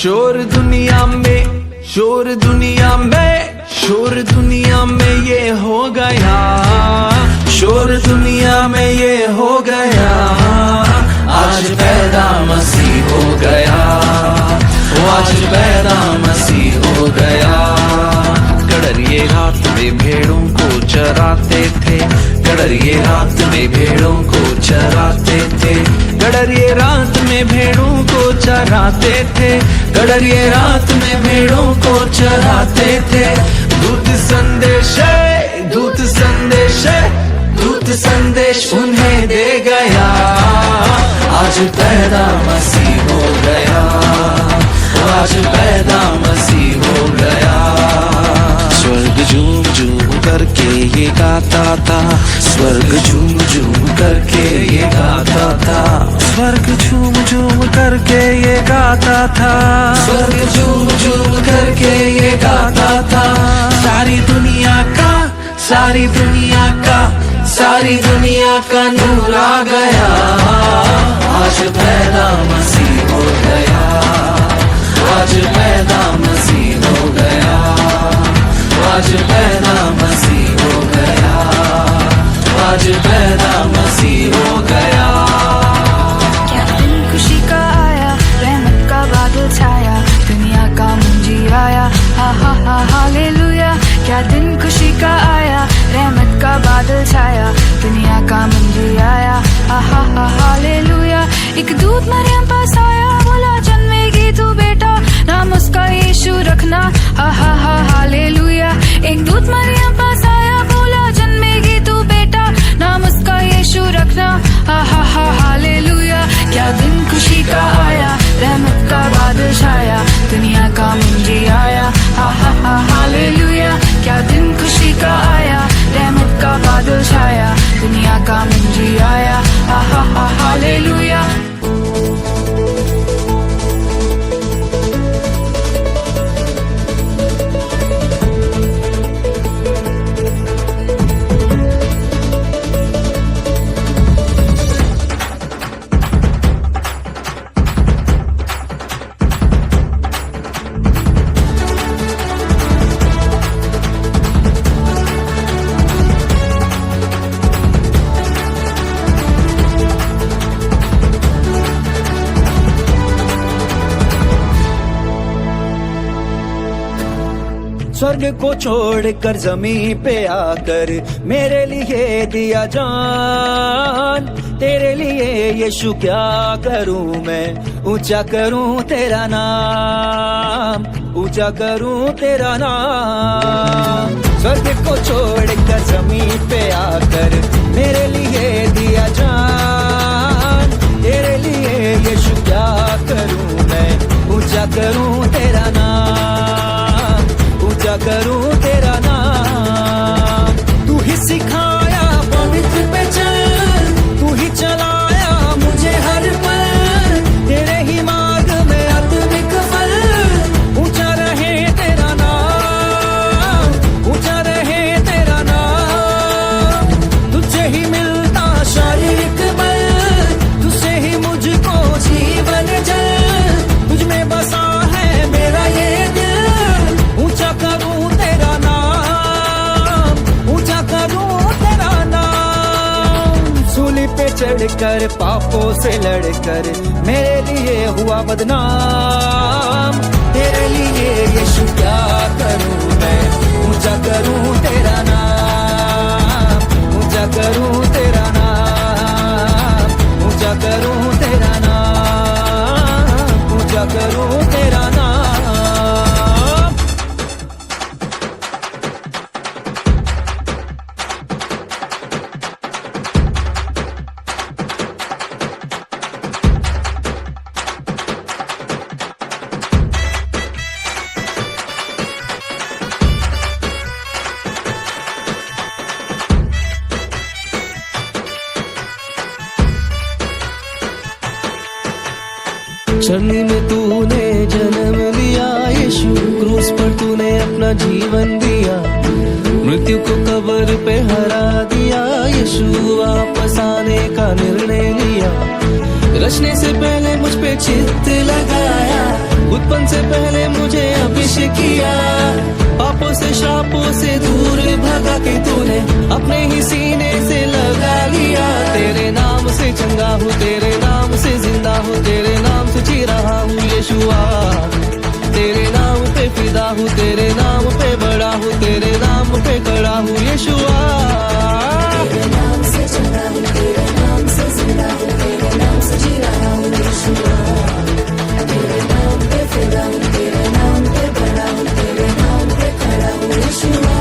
शोर दुनिया में, शोर दुनिया में, शोर दुनिया में ये हो गया, शोर दुनिया में ये हो गया, आज पैदा मसीह हो गया, आज पैदा मसीह हो गया। कड़रिए रात में भेड़ों को चराते थे, कड़रिए रात में भेड़ों को चराते थे, कड़रिए रात में भेड़ों को चराते थे, कड़रिए रात में भेड़ों को चराते थे। दूत संदेश, दूत संदेश, दूत संदेश उन्हें दे गया, आज पैदा मसीह हो गया, आज पैदा मसीह हो गया। स्वर्ग झूम झूम करके ये गाता था, स्वर्ग झूम झूम करके ये गाता था, स्वर्ग झूम झूम करके ये गाता था, स्वर्ग झूम झूम करके ये गाता था। सारी दुनिया का, सारी दुनिया का, सारी दुनिया का नूर आ गया, आज पैदा मसीह हो गया, आज पैदा मसीह हो गया, आज पैदा मसीह हो गया, आज पैदा मसीह हो गया। क्या दिन खुशी का आया, रहमत का बादल छाया, दुनिया का मुंजी आया, हा हा हा हालेलुया। क्या दिन खुशी का आया, रहमत का बादल छाया, दुनिया का मुंजी आया, हा हा हा हालेलुया। एक दूत मरियम पास आया, बोला जन्मेगी तू बेटा, नाम उसका यीशु रखना, हा हा हा हालेलुया। एक दूत मरियम पास आया, बोला जन्मेगी तू बेटा, नाम उसका यीशु रखना, हा हा हा हालेलुया। क्या दिन खुशी का आया, रहमत का बादल छाया, दुनिया का मुंजी आया, हा हा हा हालेलुया। क्या दिन खुशी का आया, रहमत का बादल छाया, दुनिया का मुंजी आया, हा हा हा हालेलुया। स्वर्ग को छोड़कर जमीन पे आकर मेरे लिए दिया जान, तेरे लिए यीशु क्या करूं मैं, ऊंचा करूं तेरा नाम, ऊंचा करूं तेरा नाम। स्वर्ग को छोड़कर जमीन पे आकर मेरे लिए दिया जान, तेरे लिए यीशु क्या करूं मैं, ऊंचा करूं तेरा नाम, ऊंचा करूं तेरा नाम। तू ही सिखाया पवित्र पे चल, तू ही चलाया मुझे हर पल, तेरे ही मार्ग में आत्मिक फल, ऊंचा रहे तेरा नाम, ऊंचा रहे तेरा नाम। तुझसे ही मिलता शारीरिक बल, तुझसे ही मुझको जीवन जल, तुझ में बसा है मेरा ये दिल, ऊंचा करूं तेरा नाम, ऊंचा करूं तेरा नाम। सूली पे चढ़कर पापों से लड़कर मेरे लिए हुआ बदनाम, तेरे लिए यीशु क्या करूं मैं, ऊंचा करूं तेरा नाम, ऊंचा करूं तेरा नाम, ऊंचा करूं तेरा नाम, ऊंचा करूं तेरा नाम। चरनी में तूने जन्म लिया यीशु, क्रूस पर तूने अपना जीवन दिया, मृत्यु को कब्र पे हरा दिया यीशु, वापस आने का निर्णय लिया। रचने से पहले मुझ पे चित्त लगाया, उत्पन्न से पहले मुझे अभिषेक किया, पापों से श्रापों से दूर भगा के तूने अपने ही सीने से लगा लिया। तेरे नाम से चंगा हूँ, तेरे नाम से जिंदा हूँ, तेरे नाम से जी रहा हूँ यीशुआ। तेरे नाम पे फिदा हूँ, तेरे नाम पे बड़ा हूँ, तेरे नाम पे खड़ा हूँ यीशुआ। तेरे नाम से चंगा हूँ, तेरे नाम से जिंदा हूँ, तेरे नाम से जी रहा हूँ यीशुआ। तेरे नाम पे फिदा हूँ, तेरे नाम पे बड़ा हूँ, तेरे नाम पे खड़ा हूँ यीशुआ।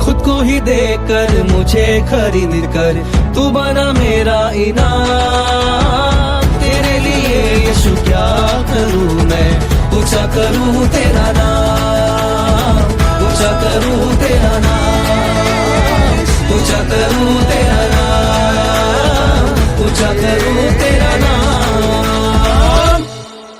खुद को ही देकर मुझे खरीद कर तू बना मेरा इनाम। तेरे लिए यीशु क्या करूँ मैं, ऊंचा करूँ तेरा नाम, ऊंचा करूँ तेरा नाम, ऊंचा करूँ तेरा नाम, ऊंचा करूँ